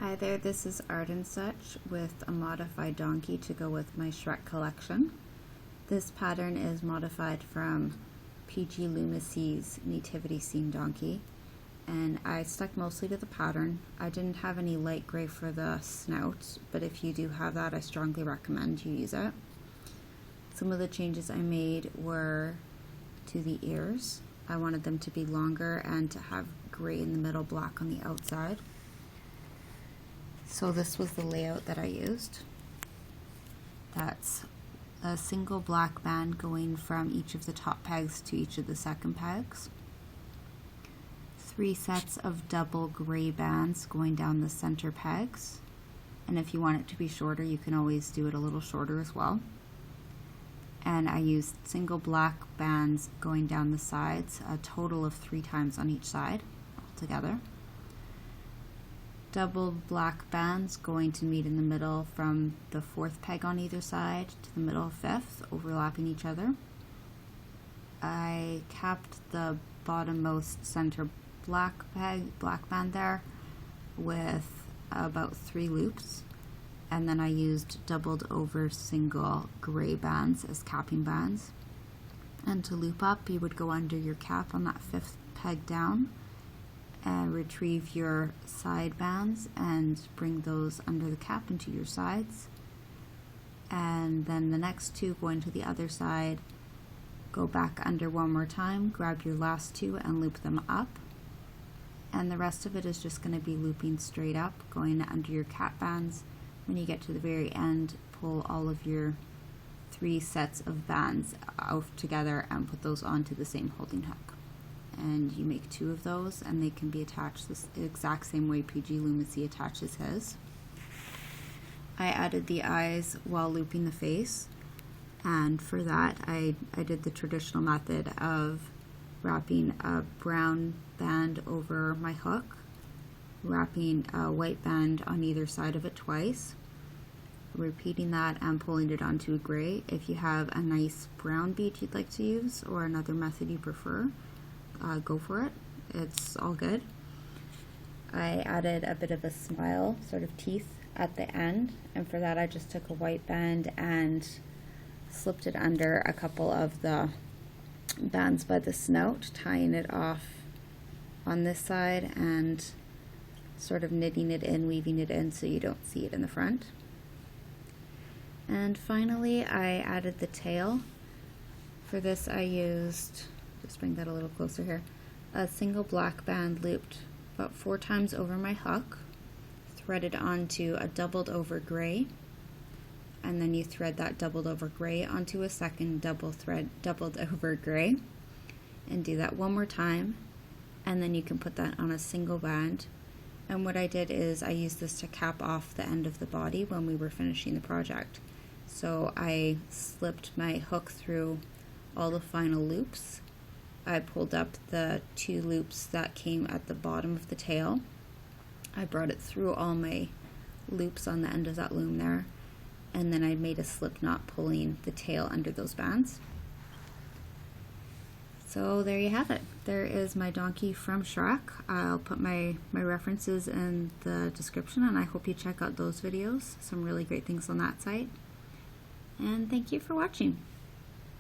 Hi there, this is Art and Such with a modified donkey to go with my Shrek collection. This pattern is modified from PG Loomis's nativity scene donkey, and I stuck mostly to the pattern. I didn't have any light gray for the snout, but if you do have that, I strongly recommend you use it. Some of the changes I made were to the ears. I wanted them to be longer and to have gray in the middle, black on the outside. So this was the layout that I used. That's a single black band going from each of the top pegs to each of the second pegs. 3 sets of double gray bands going down the center pegs. And if you want it to be shorter, you can always do it a little shorter as well. And I used single black bands going down the sides, a total of 3 times on each side altogether. Double black bands going to meet in the middle from the 4th peg on either side to the middle of 5th, overlapping each other. I capped the bottommost center black band there with about 3 loops, and then I used doubled over single gray bands as capping bands. And to loop up, you would go under your cap on that 5th peg down and retrieve your side bands and bring those under the cap into your sides. And then the next 2 going to the other side, go back under one more time, grab your last 2 and loop them up. And the rest of it is just going to be looping straight up, going under your cap bands. When you get to the very end, pull all of your 3 sets of bands out together and put those onto the same holding hook. And you make 2 of those, and they can be attached the exact same way PG Loomis attaches his. I added the eyes while looping the face, and for that I did the traditional method of wrapping a brown band over my hook, wrapping a white band on either side of it twice, repeating that and pulling it onto a gray. If you have a nice brown bead you'd like to use, or another method you prefer, go for it. It's all good. I added a bit of a smile, sort of teeth at the end, and for that I just took a white band and slipped it under a couple of the bands by the snout, tying it off on this side and sort of knitting it in, weaving it in so you don't see it in the front. And finally I added the tail. For this I used, just bring that a little closer here, a single black band looped about 4 times over my hook, threaded onto a doubled over gray, and then you thread that doubled over gray onto a second doubled over gray, and do that one more time, and then you can put that on a single band. And what I did is I used this to cap off the end of the body when we were finishing the project. So I slipped my hook through all the final loops. I pulled up the 2 loops that came at the bottom of the tail. I brought it through all my loops on the end of that loom there, and then I made a slip knot pulling the tail under those bands. So there you have it. There is my donkey from Shrek. I'll put my references in the description, and I hope you check out those videos. Some really great things on that site. And thank you for watching.